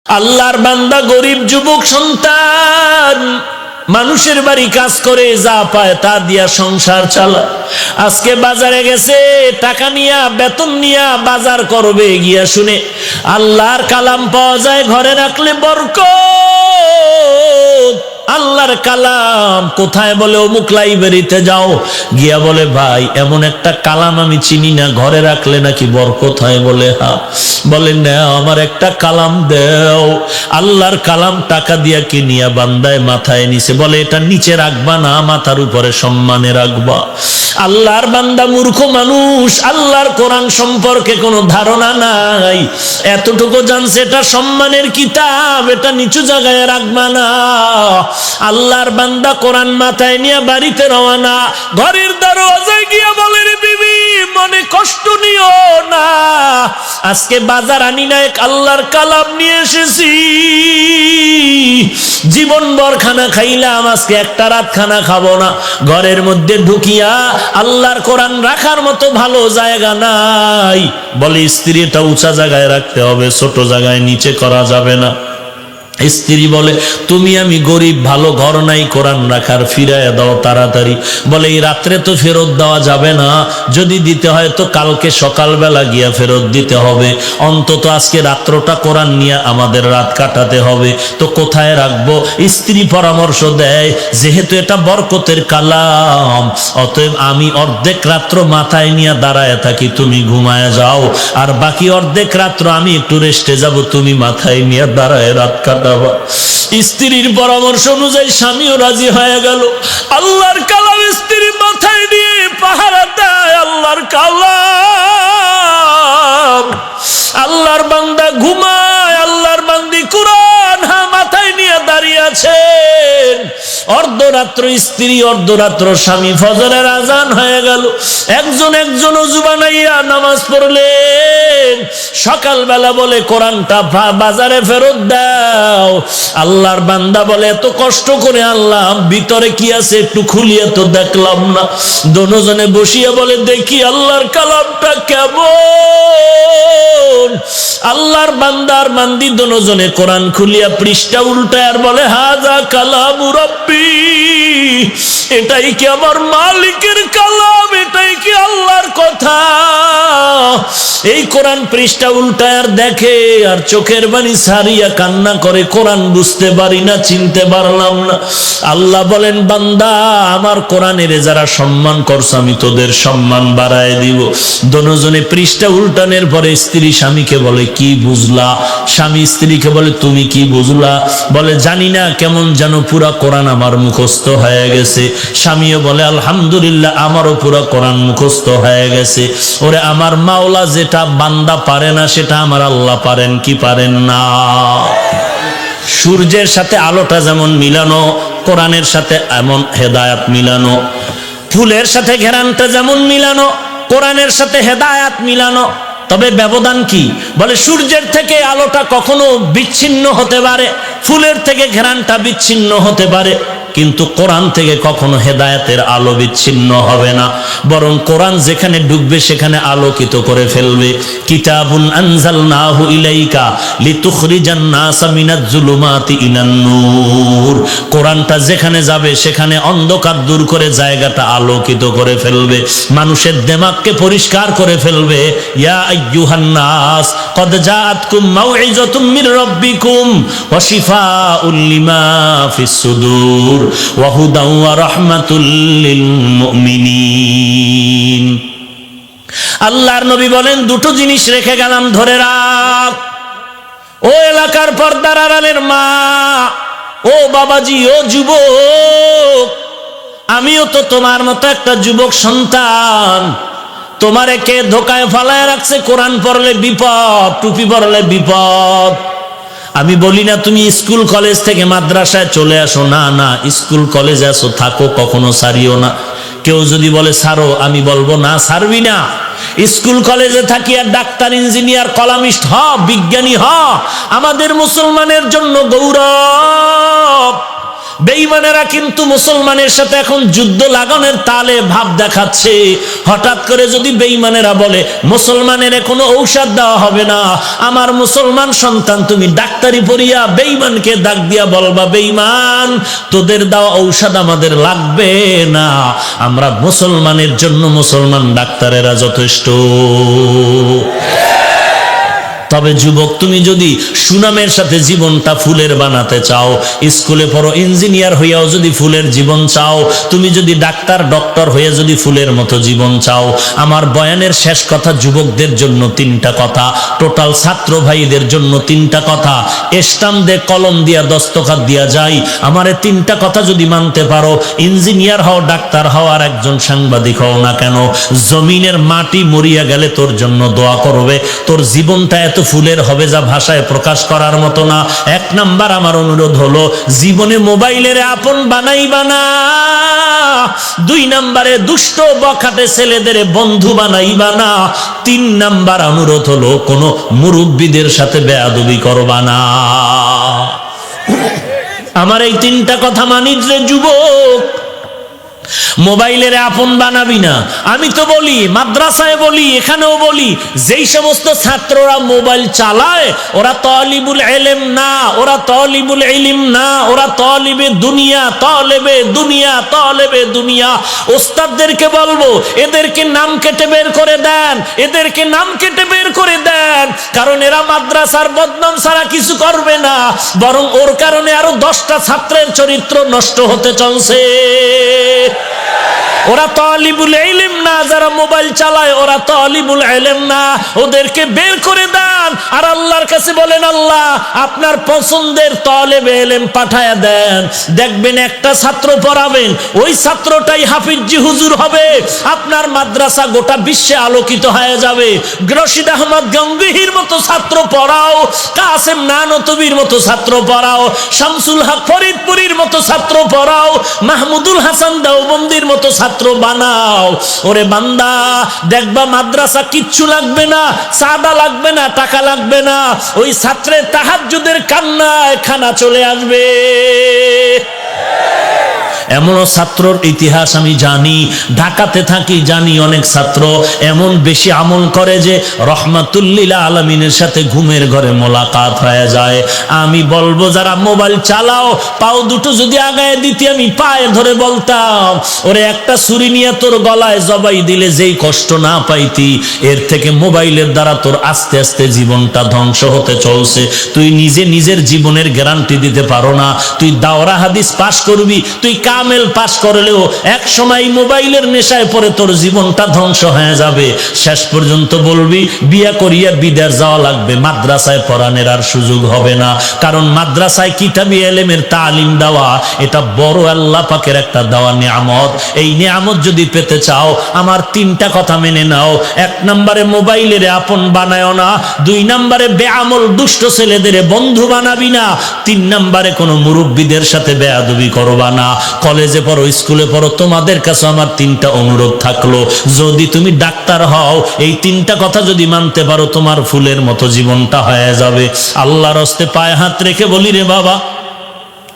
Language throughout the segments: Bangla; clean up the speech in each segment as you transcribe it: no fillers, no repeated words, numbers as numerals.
আল্লাহর বান্দা গরিব যুবক সন্তান মানুষের বাড়ি কাজ করে যা পায় তা দিয়া সংসার চালায়। আজকে বাজারে গেছে টাকা নিয়া বেতন নিয়া বাজার করবে, গিয়া শুনে আল্লাহর কালাম পাওয়া যায়, ঘরে রাখলে বরকত। আল্লাহর কালাম কোথায়? বলে অমুক লাইব্রেরিতে যাও। গিয়া বলে ভাই এমন একটা কালাম আমি চিনি না, ঘরে রাখলে নাকি বরকত হয়। বলে হ্যাঁ। বলে না আমার একটা কালাম দেও। আল্লাহর কালাম টাকা দিয়া কিনিয়া বান্দায় মাথায় নিছে। বলে এটা নিচে রাখবা না, মাথার উপরে সম্মানে রাখবা। আল্লাহর বান্দা মূর্খ মানুষ, আল্লাহর কোরআন সম্পর্কে কোনো ধারণা নাই। এতটুকু জানছে এটা সম্মানের কিতাব, এটা নিচু জায়গায় রাখবা না। আল্লাহর বান্দা কোরআন মাথায় নিয়ে বাড়িতে রওনা। ঘরের দরজায় গিয়া বলে রে বিবি মনে কষ্ট নিও না, আজকে বাজার আনি না, এক আল্লাহর কালাম নিয়ে এসেছি। জীবনভর খানা খাইলাম, আজকে একটা রাত খানা খাবো না। ঘরের মধ্যে ঢুকিয়া আল্লাহর কোরআন রাখার মতো ভালো জায়গা নাই। বলে স্ত্রী এটা উঁচা জায়গায় রাখতে হবে, ছোট জায়গায় নিচে করা যাবে না। স্ত্রী বলে তুমি আমি গরিব, ভালো ঘর নাই কোরআন রাখার, ফিরাইয়া দাও তাড়াতাড়ি। বলে এই রাত্রে তো ফেরত দেওয়া যাবে না, যদি দিতে হয় তো কালকে সকালবেলা গিয়া ফেরত দিতে হবে। অন্তত আজকে রাত্রটা কোরআন নিয়ে আমাদের রাত কাটাতে হবে, তো কোথায় রাখবো? স্ত্রী পরামর্শ দেয় যেহেতু এটা বরকতের কালাম, অতএব আমি অর্ধেক রাত্র মাথায় নিয়ে দাঁড়ায় থাকি, তুমি ঘুমায় যাও, আর বাকি অর্ধেক রাত্র আমি একটু রেস্টে যাব, তুমি মাথায় নিয়ে দাঁড়ায় রাত কাটাবা। স্ত্রীর পরামর্শ অনুযায়ী স্বামীও রাজি হয়ে গেল। আল্লাহর কালাম স্ত্রীর মাথায় নিয়ে পাহারা দেয়। আল্লাহর কালাম, আল্লাহর বান্দা ঘুমায়, আল্লাহর বান্দি কোরআন মাথায় নিয়ে দাঁড়িয়ে আছেন। অর্ধরাত্র স্ত্রী, অর্ধরাত্র স্বামী। ফজরের আজান হয়ে গেল, একজন ওযু বানাইয়া নামাজ পড়লেন। সকালবেলা বলে কোরআনটা বাজারে ফেরত দাও। আল্লাহর বান্দা বলে এত কষ্ট করে আল্লাহ ভিতরে কি আছে একটু খুলিয়ে তো দেখলাম না। দোনোজনে বসিয়া বলে দেখি আল্লাহর কালামটা কেমন। আল্লাহর বান্দার বান্দি দোনোজনে কোরআন খুলিয়া পৃষ্ঠা উল্টায় আর বলে হাযা কালামু রাব্বি, এটাই কি আমার মালিকের কালাম, এটাই কি আল্লাহর কথা। এই কোরআন পৃষ্ঠা উল্টায় আর দেখে, আর চোখের বাণী সারিয়া কান্না করে, কোরআন বুঝতে পারি না, চিনতে পারলাম না। আল্লাহ বলেন বান্দা আমার কোরআনের যারা সম্মান করছে আমি তোদের সম্মান বাড়ায় দিব। দোনোজনে পৃষ্ঠা উল্টানোর পরে স্ত্রী স্বামীকে বলে কি বুঝলা? স্বামী স্ত্রীকে বলে তুমি কি বুঝলা? বলে জানি না, কেমন যেন পুরা কোরআন আমার মুখস্থ হয়ে গেছে। স্বামীও বলে আলহামদুলিল্লাহ আমারও পুরা কোরআন মুখস্থ হয়ে গেছে। ওরে আমার মাওলা যেটা বান্দা পারে না সেটা আমার আল্লাহ পারেন কি পারেন না? সূর্যের সাথে আলোটা যেমন মিলানো, কোরআনের সাথে এমন হেদায়াত মিলানো। ফুলের সাথে ঘেরানটা যেমন মিলানো, কোরআনের সাথে হেদায়াত মিলানো। তবে ব্যবধান কি? বলে সূর্যের থেকে আলোটা কখনো বিচ্ছিন্ন হতে পারে, ফুলের থেকে ঘেরানটা বিচ্ছিন্ন হতে পারে, কিন্তু কোরআন থেকে কখনো হেদায়েতের আলো বিচ্ছিন্ন হবে না, বরং কোরআন যেখানে ঢুকবে সেখানে আলোকিত করে ফেলবে। কিতাবুন আনজালনাহু ইলাইকা লিতুখরিজান নাসা মিনাজ জুলুমাতি ইলান নূর। কোরআনটা যেখানে যাবে সেখানে অন্ধকার দূর করে জায়গাটা আলোকিত করে ফেলবে, মানুষের দিমাগকে পরিষ্কার করে ফেলবে। ইয়া আইয়ুহান নাস ক্বাদ জাআতকুম মাউইযাতুম মির রাব্বিকুম ওয়া শিফাউল লিমা ফিস সুদূর ওয়া হুদাও ওয়া রাহমাতুল লিল মুমিনিন। আল্লাহর নবী বলেন দুটো জিনিস রেখে গেলাম, ধরে রাখ। ও এলাকার পর্দার আড়ালের মা, ও বাবাজি, ও যুবক, আমিও তো তোমার মতো একটা যুবক সন্তান। তোমারে কে ধোকায় ফালায় রাখছে? কোরআন পড়লে বিপদ, টুপি পড়লে বিপদ। আমি বলি না তুমি স্কুল কলেজ থেকে মাদ্রাসায় চলে আসো, না না, স্কুল কলেজে আসো, থাকো, কখনো ছাড়িও না। কেউ যদি বলে ছাড়ো, আমি বলবো না, ছাড়বি না। স্কুল কলেজে থাকি আর ডাক্তার, ইঞ্জিনিয়ার, কলামিস্ট হ, বিজ্ঞানী হ, আমাদের মুসলমানের জন্য গৌরব। বেঈমানেরা কিন্তু মুসলমানের সাথে এখন যুদ্ধ লাগানোর তালে ভাব দেখাচ্ছে। হঠাৎ করে যদি বেঈমানেরা বলে মুসলমানের কোনো ঔষধ দেওয়া হবে না, আমার মুসলমান সন্তান তুমি ডাক্তারি পড়িয়া বেঈমানকে ডাক দিয়া বলবা, বেঈমান তোদের দেওয়া ঔষধ আমাদের লাগবে না, আমরা মুসলমানের জন্য মুসলমান ডাক্তারেরা যথেষ্ট। তবে যুবক, তুমি যদি সুনামের সাথে জীবনটা ফুলের বানাতে চাও, স্কুলে পড়ো, ইঞ্জিনিয়ার হইয়াও যদি ফুলের জীবন চাও, তুমি যদি ডক্টর হয়ে যদি ফুলের মতো জীবন চাও, আমার বয়ানের শেষ কথা যুবকদের জন্য তিনটা কথা, টোটাল ছাত্র ভাইদের জন্য তিনটা কথা, স্টাম্প দিয়ে কলম দিয়া দস্তখত দিয়া যায়, আমারে তিনটা কথা যদি মানতে পারো, ইঞ্জিনিয়ার হও, ডাক্তার হও, আর একজন সাংবাদিক হও না কেন, জমিনের মাটি মরিয়া গেলে তোর জন্য দোয়া করবে, তোর জীবনটা এত ফুলের হবে যা ভাষায় প্রকাশ করার মতো না। এক নাম্বার আমার অনুরোধ হলো, জীবনে মোবাইলের আপন বানাইবা না। দুই নাম্বারে দুষ্ট বখাটে ছেলেদের বন্ধু বানাইবা না। তিন নাম্বার অনুরোধ হলো, কোনো মুরব্বীদের সাথে বেয়াদবি করবা না। আমার এই তিনটা কথা মানিস রে যুবক, মোবাইলের আপন বানাবি না। আমি তো বলি, মাদ্রাসায় বলি, এখানেও বলি, যেই সমস্ত ছাত্ররা মোবাইল চালায় ওরা তালিবুল ইলম না, ওরা তালিবুল ইলম না, ওরা তালিবে দুনিয়া, তালেবে দুনিয়া। ওস্তাদদেরকে বলবো, এদেরকে নাম কেটে বের করে দেন, এদেরকে নাম কেটে বের করে দেন, কারণ এরা মাদ্রাসার বদনাম ছাড়া কিছু করবে না, বরং ওর কারণে আরো 10টা ছাত্রের চরিত্র নষ্ট হতে চলছে। ওরা তালিবুল ইলম না, যারা মোবাইল চালায় ওরা তালিবুল ইলম না, ওদেরকে বের করে দেন। আর আল্লাহর কাছে বলেন, আল্লাহ আপনার পছন্দের তালেবে ইলম পাঠায়া দেন, দেখবেন একটা ছাত্র পড়াবেন, ওই ছাত্রটাই হাফিজি হুজুর হবে, আপনার মাদ্রাসা গোটা বিশ্বে আলোকিত হয়ে যাবে। রশিদ আহমদ গঙ্গোহীর মতো ছাত্র পড়াও, কাসেম নানতবির মতো ছাত্র পড়াও, শামসুল হক ফরিদপুরীর মতো ছাত্র পড়াও, মাহমুদুল হাসান দেওবন্দির মতো ছাত্র বানাও। ওরে বান্দা, দেখবা মাদ্রাসা কিচ্ছু লাগবে না, চাঁদা লাগবে না, টাকা লাগবে না, ওই ছাত্রের তাহাজ্জুদের কান্নায় খানা চলে আসবে। এমনও ছাত্রর ইতিহাস আমি জানি, ঢাকাতে থাকি, জানি অনেক ছাত্র এমন বেশি আমল করে যে রহমাতুল্লিল আলামিনের সাথে ঘুমের ঘরে মোলাকাত হয়ে যায়। আমি বলবো, যারা মোবাইল চালাও, পাও দুটো যদি আগায় দিতে আমি পায়ে ধরে বলতাম, ওরে একটা ছুরি নিয়ে তোর গলায় জবাই দিলে যেই কষ্ট না পাইতি, এর থেকে মোবাইলের দ্বারা তোর আস্তে আস্তে জীবনটা ধ্বংস হতে চলছে। তুই নিজের জীবনের গ্যারান্টি দিতে পারো না। তুই দাওরা হাদিস পাশ করবি, তুই কামেল পাশ করলেও এক সময় মোবাইলের নেশায় পড়ে তোর জীবনটা ধ্বংস হয়ে যাবে। শেষ পর্যন্ত বলবি বিয়া করিয়া বিদেশ যাওয়া লাগবে, মাদ্রাসায় পড়ানোর আর সুযোগ হবে না। কারণ মাদ্রাসায় কিতাবি ইলমের তালিম দেওয়া, এটা বড় আল্লাহ পাকের একটা দেওয়া নিয়ামত। এই নিয়ামত যদি পেতে চাও, আমার তিনটা কথা মেনে নাও। এক নম্বরে মোবাইলের আপন বানায় না, দুই নম্বরে বেআমল দুষ্ট ছেলেদের বন্ধু বানাবি না, তিন নম্বরে কোনো মুরব্বীদের সাথে বেয়াদবি করবা না। কলেজে পড়ো, স্কুলে পড়ো, তোমাদের কাছে আমার তিনটা অনুরোধ থাকলো, যদি তুমি ডাক্তার হও, এই তিনটা কথা যদি মানতে পারো, তোমার ফুলের মতো জীবনটা হয়ে যাবে। আল্লাহর হস্তে পায়ে হাত রেখে বলি রে বাবা,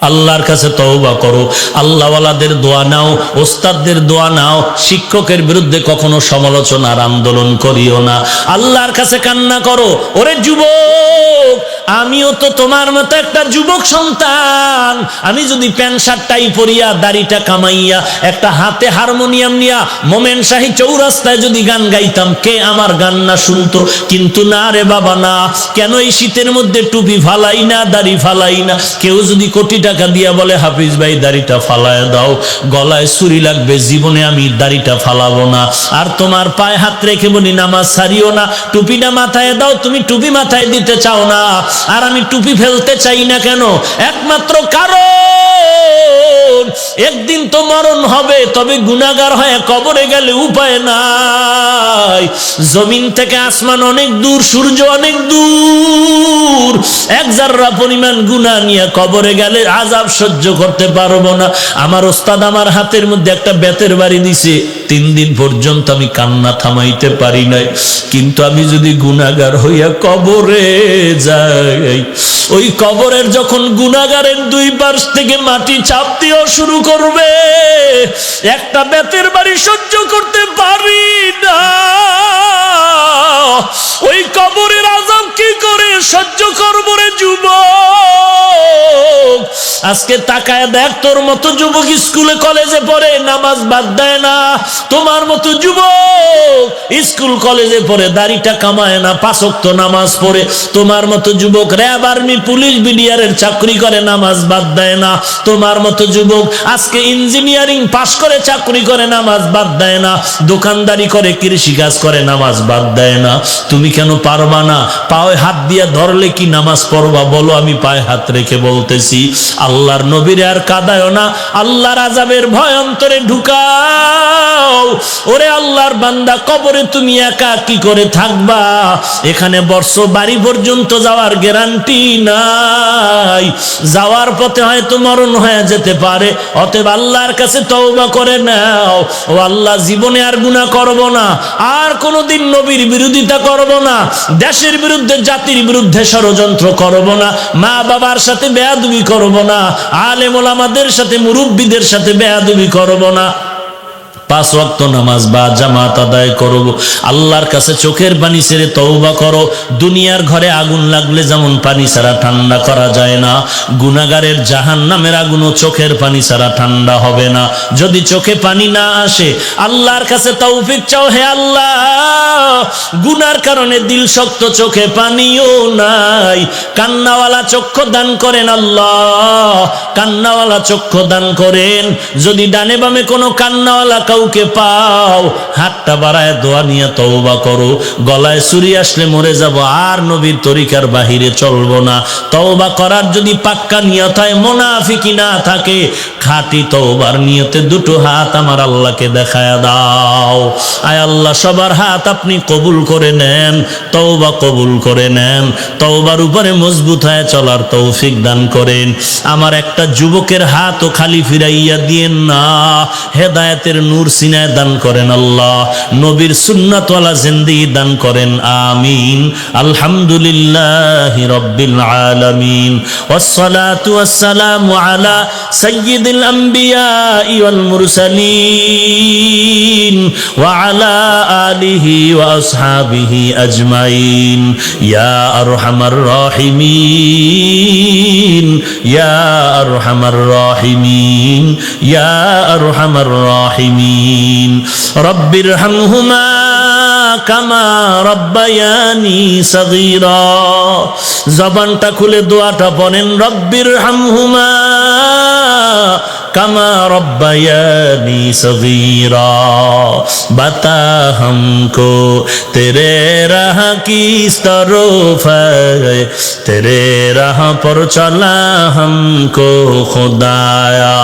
আল্লাহর কাছে তওবা করো, আল্লাহওয়ালাদের দোয়া নাও, ওস্তাদদের দোয়া নাও, শিক্ষকের বিরুদ্ধে কখনো সমালোচনার আন্দোলন করিও না, আল্লাহর কাছে কান্না করো। ওরে যুবক, আমিও তো তোমার মতো একটা যুবক সন্তান। আমি যদি প্যান্ট শার্টটাই পরিয়া, দাড়িটা কামাইয়া, একটা হাতে হারমোনিয়াম নিয়া মোমেন শাহী চৌরাস্তায় যদি গান গাইতাম, কে আমার গান না শুনতো? কিন্তু না রে বাবা, না। কেন এই শীতের মধ্যে টুপি ফালাই না, দাড়ি ফালাই না? কেউ যদি কোটি টাকা দিয়া বলে, হাফিজ ভাই দাড়িটা ফালায় দাও, গলায় ছুরি লাগবে, জীবনে আমি দাড়িটা ফালাবো না। আর তোমার পায়ে হাত রেখে বলি, নামাজ ছাড়িও না, টুপিটা মাথায় দাও। তুমি টুপি মাথায় দিতে চাও না, আর আমি টুপি ফেলতে চাই না কেন? একমাত্র কারণ, একদিন তো মরণ হবে, তবে গুনাহগার হয়ে কবরে গেলে উপায় নাই। জমিন থেকে আসমান অনেক দূর, সূর্য অনেক দূর, এক জাররা পরিমাণ গুনাহ নিয়ে কবরে গেলে আযাব সহ্য করতে পারবো না। আমার ওস্তাদ আমার হাতের মধ্যে একটা বেতের বাড়ি দিছে, 3 দিন পর্যন্ত আমি কান্না থামাইতে পারি নাই। কিন্তু আমি যদি গুনাহগার হইয়া কবরে যাই, ওই কবরের যখন গুনাহগারের 2 পাশ থেকে মাটি চাপ দেওয়া শুরু করবে, একটা বেতের বাড়ি সহ্য করতে পারি না। ওই কবরের আযাব কি করে সহ্য করবো রে যুবক? আজকে তাকায় দেখ, তোর মতো যুবক স্কুলে কলেজে পড়ে, নামাজ বাদ দেয় না। তোমার মতো যুবক স্কুল কলেজে পড়ে, দাড়িটা কামায় না, 5 ওয়াক্ত নামাজ পড়ে। তোমার মতো যুবক র‍্যাব, আর্মি, পুলিশ, বিডিআরের চাকরি করে, নামাজ বাদ দেয় না। তোমার মতো যুবক আজকে ইঞ্জিনিয়ারিং পাশ করে চাকরি করে, নামাজ বাদ দেয় না। দোকানদারি করে, কৃষি কাজ করে, নামাজ বাদ দেয় না। তুমি কেন পারবা না? পায়ে হাত দিয়া ধরলে কি নামাজ পড়বা? বলো। আমি পায়ে হাত রেখে বলতেছি, আল্লাহর নবীরে আর কাঁদায়ও না, আল্লাহর আযাবের ভয় অন্তরে ঢুকাও। ওরে আল্লাহর বান্দা, কবরে তুমি একা কি করে থাকবা? এখানে বর্ষ বাড়ি পর্যন্ত যাওয়ার গ্যারান্টি নাই। যাওয়ার পথে হয়তো মরণ হয়ে যেতে পারে। অতএব আল্লাহর কাছে তওবা করে নাও। ও আল্লাহ, জীবনে আর গুনাহ করব না, আর কোনোদিন নবীর বিরোধিতা করব না, দেশের বিরুদ্ধে, জাতির বিরুদ্ধে ষড়যন্ত্র করব না, মা বাবার সাথে বেয়াদবি করব না, আলেম ওলামাদের সাথে, মুরব্বীদের সাথে বেয়াদবি করব না। 5 ওয়াক্ত নামাজ বা জামাত আদায় করব। আল্লাহর কাছে চোখের পানি ছেড়ে তওবা করো। দুনিয়ার ঘরে আগুন লাগলে যেমন পানি ছাড়া ঠান্ডা করা যায় না, গুনাহগারের জাহান্নামের আগুনও চোখের পানি ছাড়া ঠান্ডা হবে না। যদি চোখে পানি না আসে, আল্লাহর কাছে তৌফিক চাও, হে আল্লাহ, গুনার কারণে দিল শক্ত, চোখে পানিও নাই। কান্নাওয়ালা চক্ষু দান করেন আল্লাহ, কান্নাওয়ালা চক্ষু দান করেন। যদি ডানে বামে কোনো কান্নাওয়ালা কাউকে পাও, হাতটা বাড়ায় দোয়া নিয়ে তওবা করো। গলায় ছুরি আসলে মরে যাব, আর নবীর তরিকার বাহিরে চলবো না। তওবা করার যদি পাক্কা নিয়ত হয়, মুনাফিকি না থাকে, খাঁটি তওবার নিয়তে 2টো হাত আমার আল্লাহকে দেখায়া দাও। আয় আল্লাহ, সবার হাত আপনি কবুল করে নেন, তওবা কবুল করে নেন। তওবার উপরে মজবুত হয়ে চলার তৌফিক দান করেন। আমার একটা যুবকের হাতও খালি ফিরাইয়া দিয়েন না, হেদায়েতের নূর সিনায় দান করেন আল্লাহ, নবীর সুন্নাতওয়ালা জিন্দেগি দান করেন, আমিন। আলহামদুলিল্লাহি রাব্বিল আলামিন, ওয়াসসালাতু ওয়াসসালামু আলা সাইয়্যিদিল আম্বিয়া ওয়াল মুরসালিন ওয়া আলা আলিহি ওয়া আসহাবিহি আজমাইন। ইয়া আরহামার রাহিমিন, ইয়া আরহামার রাহিমিন, ইয়া আরহামার রাহিমিন। রব্বিরহামহুমা কামা রব্বায়ানি সগীরা। জবানটা খুলে দোয়াটা পড়েন, রব্বিরহামহুমা কামা রব্বায়ানি সগীরা। বাতা हमको तेरे राह की तरफ है, तेरे राह पर चला हमको खुदाया।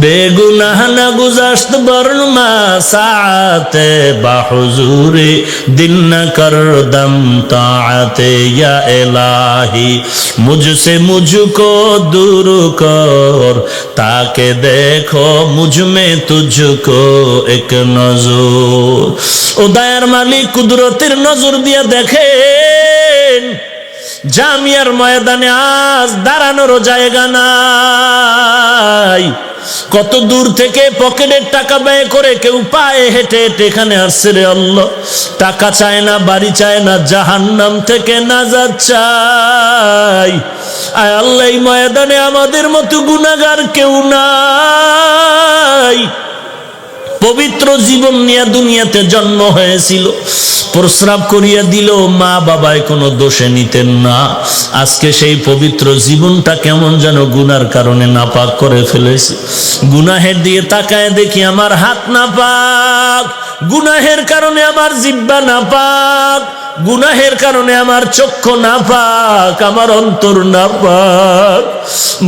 बेगुनाह न गुज़श्त बरमा साते बाहुजूरे, दिल न कर दम ताअते या इलाही। मुझसे मुझको दूर कर, ताके देखो मुझ में तुझको एक नजर। ও দয়ার মালিক, কুদরতের নজর দিয়ে দেখেন, জামিয়ার ময়দানে আজ দাঁড়ানোর জায়গা নাই। কত দূর থেকে পকেটের টাকা ব্যয় করে কেউ পায়ে হেঁটে হেঁটে এখানে আসছে রে আল্লাহ। টাকা চায় না, বাড়ি চায় না, জাহান্নাম থেকে নাজাত চাই। আয় আল্লাহ, এই ময়দানে আমাদের মতো গুনাহগার কেউ নাই। পবিত্র জীবন নিয়ে দুনিয়াতে জন্ম হয়েছিল, প্রস্রাব করিয়া দিল, মা বাবায় কোনো দোষে নিতেন না। আজকে সেই পবিত্র জীবনটা কেমন যেন গুনার কারণে নাপাক করে ফেলেছে। গুনাহের দিয়ে তাকায় দেখি আমার হাত নাপাক, গুনাহের কারণে আমার জিহ্বা নাপাক, গুনাহের কারণে আমার চক্ষু নাপাক, আমার অন্তর নাপাক।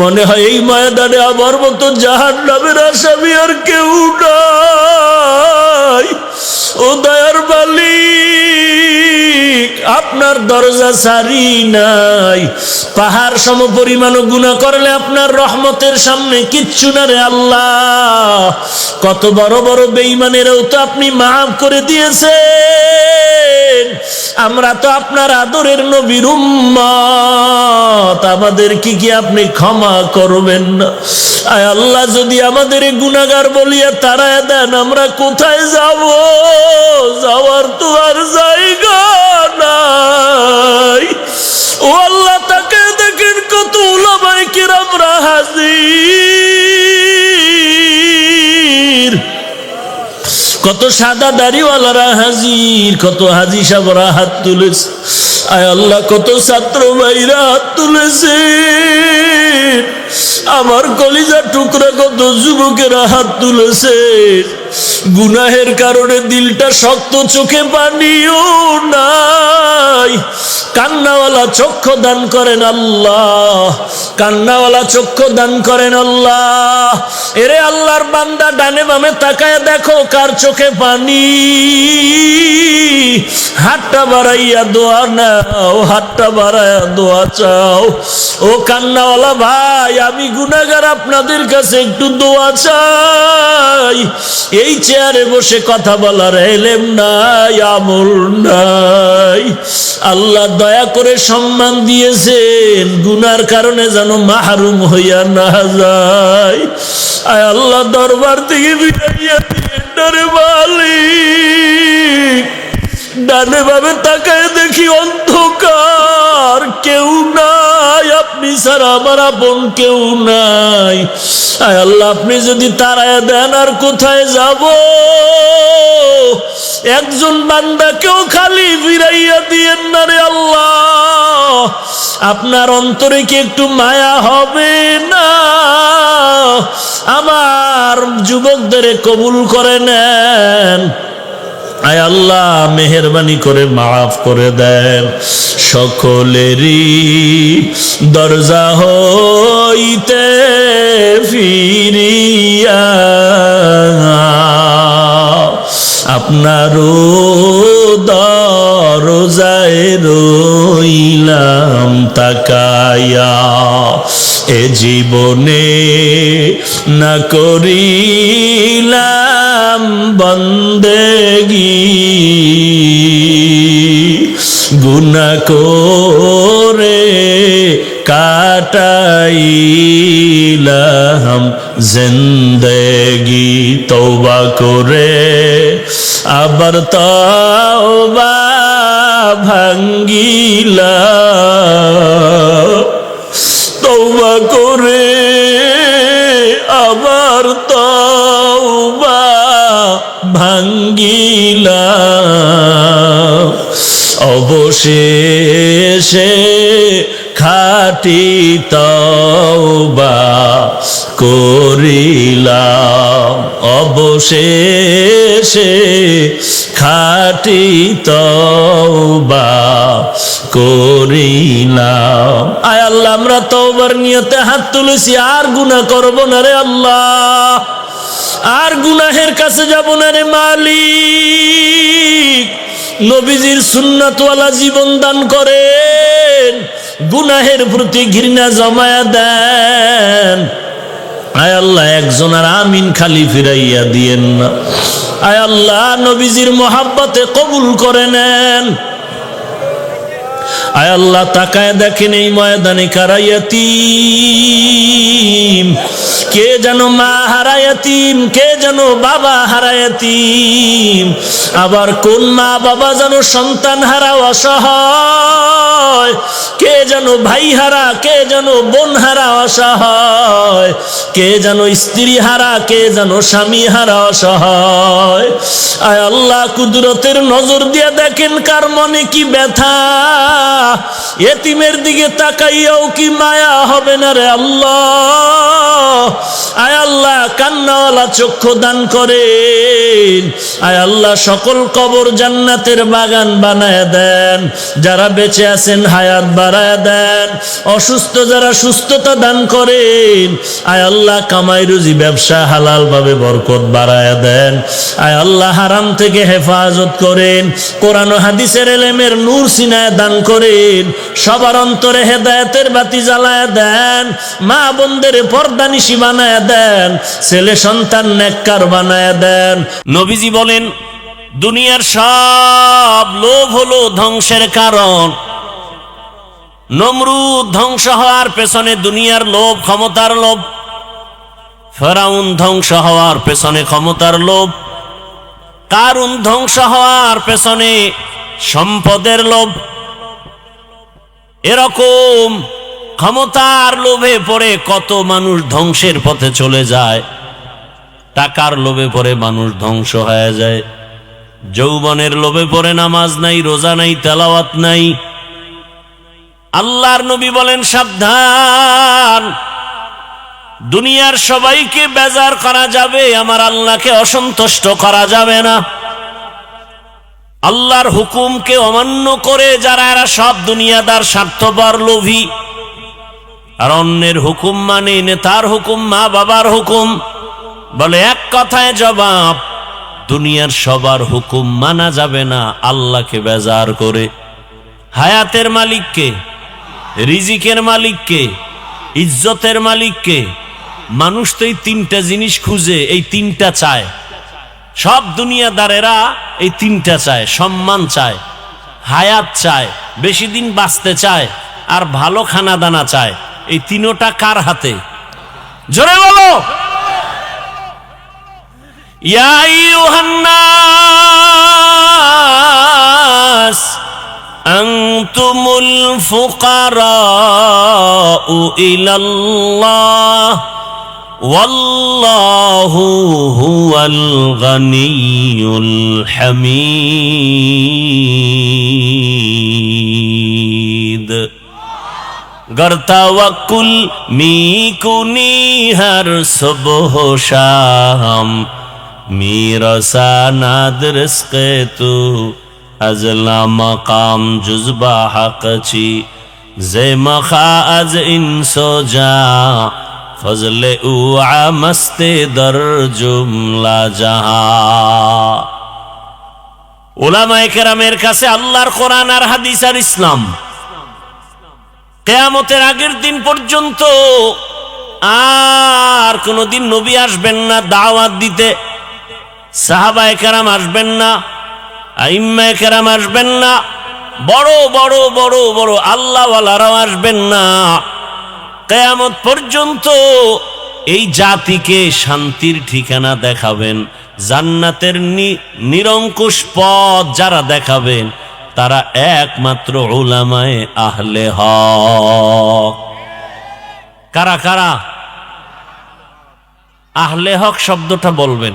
মনে হয় এই ময়দানে আমার মতো জাহান্নামের আসামি আর কেউ নাই। ও দয়ার মালিক, আপনার দরজা সারি নাই। পাহাড় সম পরিমাণ গুনাহ করলে আপনার রহমতের সামনে কিচ্ছু না রে আল্লাহ। কত বড় বড় বেঈমানেরও তো আপনি মাফ করে দিয়েছেন। আমরা তো আপনার আদরের নবীর উম্মত, আমাদের কি আপনি ক্ষমা করবেন না? আয় আল্লাহ, যদি আমাদের গুনাহগার বলিয়া তাড়ায় দেন, আমরা কোথায় যাব? যাওয়ার তো আর জায়গা নাই। ও আল্লাহ, তাকে দেখেন কত উলামায়ে কিরামরা হাজির, কত সাদা দাড়িওয়ালারা হাজির, কত হাজি সাহেবরা হাত তুলেছে। আয় আল্লাহ, কত ছাত্র ভাইরা হাত তুলেছে। আমার কলিজার টুকরা কত যুবকেরা হাত তুলেছে। গুনাহের কারণে দিলটা শক্ত, চোখে পানিও নাই। কান্নাওয়ালা চক্ষু দান করেন আল্লাহ, কান্নাওয়ালা চক্ষু দান করেন আল্লাহ। এরে আল্লাহর বান্দা, ডানে বামে তাকায় দেখো কার চোখে পানি। হাতটা বাড়াইয়া দোয়া নাও, হাতটা বাড়াইয়া দোয়া চাও। ও কান্নাওয়ালা ভাই, আমি গুনাহগার, আপনাদের কাছে একটু দোয়া চাই। এই চেয়ারে বসে কথা বলার এলেম নাই, আমল নাই। আল্লাহ দয়া করে সম্মান দিয়েছেন, গুনার কারণে যেন মাহরুম হইয়া না যায়। আয় আল্লাহ, দরবার থেকে বিদাইয়া দিয়ে ডারে মালিক। ডানে ভাবে তাকায় দেখি অন্ধকার, কেউ নাই, আপনি ছাড়া আমার আপন কেউ নাই। আয় আল্লাহ, আপনি যদি তাড়ায় দেন আর কোথায় যাব? একজন বান্দাকেও খালি ফিরাইয়া দিয়েন না রে আল্লাহ। আপনার অন্তরে কি একটু মায়া হবে না? আমার যুবকদের কবুল করে নেন। আয় আল্লাহ, মেহেরবানি করে মাফ করে দেন। সকলেরই দরজা হইতে ফিরিয়া আপনারও দরজায় রইলাম তাকায়া। এ জীবনে না করিলাম বন্দেগি, গুনাহ করে কাটাইলাম জিন্দেগি। তওবা করে আবার তওবা ভাঙ্গিলাম, তওবা করে আবার তওবা ভাঙ্গিলাম। অবশেষে খাঁটি তওবা করিলাম, অবশেষে খাঁটি তওবা করিলাম। আয় আল্লাহ, আমরা তওবার নিয়তে হাত তুলেছি, আর গুনাহ করব না রে আল্লাহ, আর গুনাহের কাছে যাব না রে মালিক। নবীজির সুন্নাতওয়ালা জীবন দান করেন, গুনাহের প্রতি ঘৃণা জমায়া দেন। আয় আল্লাহ, একজন আর আমিন খালি ফিরাইয়া দিয়েন না। আয় আল্লাহ, নবীজির মোহাব্বতে কবুল করে নেন। আয় আল্লাহ, তাকায় দেখেন এই ময়দানে কারা ইয়াতীম, কে যেন মা হারা ইয়াতীম, কে যেন বাবা হারা ইয়াতীম, আবার কোন মা বাবা যেন সন্তান হারা অসহায়, কে যেন ভাই হারা, কে যেন বোন হারা অসহায়, কে যেন স্ত্রী হারা, কে যেন স্বামী হারা অসহায়। আয় আল্লাহ, কুদরতের নজর দিয়ে দেখেন কার মনে কি ব্যথা। এতিমের দিকে তাকাইয়াও কি মায়া হবে না রে আল্লাহ? আয় আল্লাহ কান্নাওয়ালা চক্ষু দান করেন। আয় আল্লাহ সকল কবর জান্নাতের বাগান বানায় দেন। যারা বেঁচে আছেন হায়াত বাড়ায় দেন। অসুস্থ যারা সুস্থতা দান করেন। আয় আল্লাহ কামাই রুজি ব্যবসা হালাল ভাবে বরকত বাড়ায় দেন। আয় আল্লাহ হারাম থেকে হেফাজত করেন। কোরআন ও হাদিসের ইলমের নূর সিনায় দান করেন। সবার অন্তরে হেদায়েতের বাতি জ্বালায় দেন। মা বোনদের পর্দানিশী বানায় দেন। ছেলে সন্তান নেককার বানায় দেন। নবীজি বলেন দুনিয়ার সব লোভ হলো ধ্বংসের কারণ। নমরুদ ধ্বংস হওয়ার পেছনে দুনিয়ার লোভ, ক্ষমতার লোভ। ফেরাউন ধ্বংস হওয়ার পেছনে ক্ষমতার লোভ। কারুন ধ্বংস হওয়ার পেছনে সম্পদের লোভ। এরকম ক্ষমতার লোভে পড়ে কত মানুষ ধ্বংসের পথে চলে যায়। টাকার লোভে পড়ে মানুষ ধ্বংস হয়ে যায়। যৌবনের লোভে পড়ে নামাজ নাই, রোজা নাই, তেলাওয়াত নাই। আল্লাহর নবী বলেন সাবধান, দুনিয়ার সবাইকে বেজার করা যাবে, আমার আল্লাহকে অসন্তুষ্ট করা যাবে না। আল্লাহর হুকুমকে অমান্য করে যারা এরা সব দুনিয়াদার, স্বার্থপর, লোভী। আর অন্যের হুকুম মানে নেতার হুকুম, মা বাবার হুকুম। বলে এক কথায় জবাব, দুনিয়ার সবার হুকুম মানা যাবে না আল্লাহকে বেজার করে। হায়াতের মালিককে, রিজিকের মালিককে, ইজ্জতের মালিককে। মানুষ তো এই তিনটা জিনিস খুঁজে, এই তিনটা চায়। সব দুনিয়াদারেরা এই তিনটা চায়। সম্মান চায়, হায়াত চায়, বেশি দিন বাঁচতে চায়, আর ভালো খানা দানা চায়। এই তিনোটা কার হাতে? জোরে বলো। ইয়া আইয়ুহান নাস আনতুমুল ফুকারাউ ইলাল্লাহ ওয়াল্লাহু হুয়াল গানিয়ুল হামিদ। गर तवक्कुल मी कुनी हर सुबह शाम मेरा सानाद रिस्क़े तू अजला मकाम जुज़बा हक़ची ज़े मखा अज इंसो जा फजले उआ मस्ते दर जुमला जहां। उलामाए केरामेर काছে আল্লাহর কোরআন আর হাদিস আর ইসলাম কিয়ামতের আগের দিন পর্যন্ত আর কোনদিন নবী আসবেন না দাওয়াত দিতে। সাহাবায়ে কেরাম আসবেন না, আইম্মায়ে কেরাম আসবেন না, বড় বড় বড় বড় আল্লাহওয়ালারাও আসবেন না। কিয়ামত পর্যন্ত এই জাতিকে শান্তির ঠিকানা দেখাবেন, জান্নাতের নিরঙ্কুশ পথ যারা দেখাবেন তারা একমাত্র উলামায়ে আহলে হক। কারা কারা? আহলে হক শব্দটা বলবেন,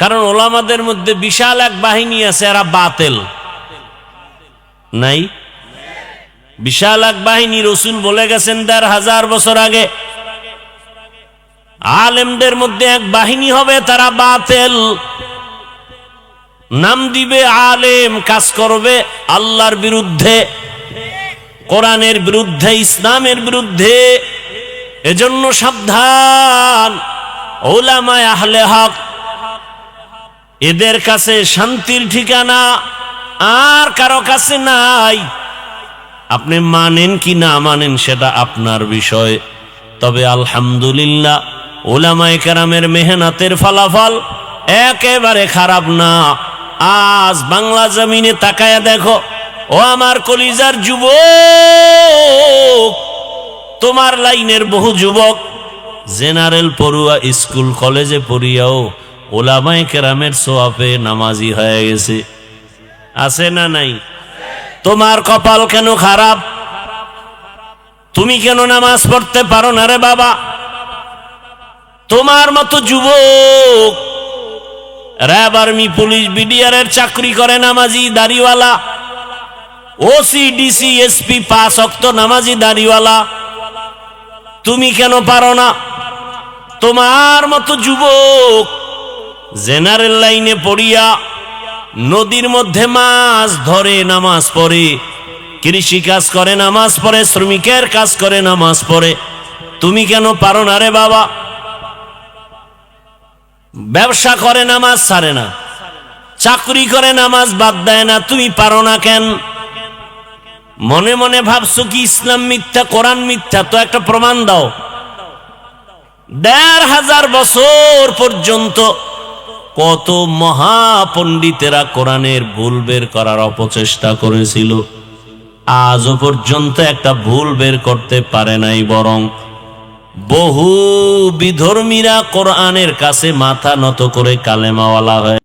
কারণ ওলামাদের মধ্যে বিশাল এক বাহিনী আছে, এরা বাতিল নাই। বিশাল এক বাহিনী, রাসূল বলে গেছেন ১৫০০ বছর আগে, আলেমদের মধ্যে এক বাহিনী হবে, তারা বাতিল। নাম দিবে আলেম, কাজ করবে আল্লাহর বিরুদ্ধে, কোরআনের বিরুদ্ধে, ইসলামের বিরুদ্ধে। এজন্য সাবধান, উলামায়ে আহলে হক, এদের কাছে শান্তির ঠিকানা আর কারো কাছে নাই। আপনি মানেন কি না মানেন সেটা আপনার বিষয়। তবে আলহামদুলিল্লাহ উলামায়ে কেরামের মেহনতের ফলাফল একেবারে খারাপ না। আজ বাংলা জমিনে তাকায়া দেখো, ও আমার কলিজার যুবক, তোমার লাইনের বহু যুবক জেনারেল পড়ুয়া, স্কুল কলেজে পড়িয়াও উলামায়ে কেরামের সোয়াবে নামাজি হয়ে গেছে। আছে না নাই? তোমার কপাল কেন খারাপ? তুমি কেন নামাজ পড়তে পারো না রে বাবা? তোমার মতো যুবক র্যাব, আর্মি, পুলিশ, বিডিআরের চাকরি করে, নামাজি দাড়িওয়ালা, ওসি, ডিসি, এসপি, ৫ ওয়াক্ত নামাজি দাড়িওয়ালা। তুমি কেন পারো না? তোমার মতো যুবক জেনারেল লাইনে পড়িয়া নদীর মধ্যে মাছ ধরে নামাজ পড়ে, কৃষি কাজ করে নামাজ পড়ে, শ্রমিকের কাজ করে নামাজ পড়ে, তুমি কেন পারো না রে বাবা? ব্যবসা করে নামাজ ছাড়ে না, চাকরি করে নামাজ বাদ দেয় না, তুমি পারো না কেন? মনে মনে ভাবছো কি ইসলাম মিথ্যা, কোরআন মিথ্যা? তো একটা প্রমাণ দাও। ১৫০০ বছর পর্যন্ত কত মহাপণ্ডিতেরা কোরআনের ভুল বের করার অপচেষ্টা করেছিল, আজও পর্যন্ত একটা ভুল বের করতে পারে নাই। বরং বহু বিধর্মীরা কোরআনের কাছে মাথা নত করে কালেমাওয়ালা হয়ে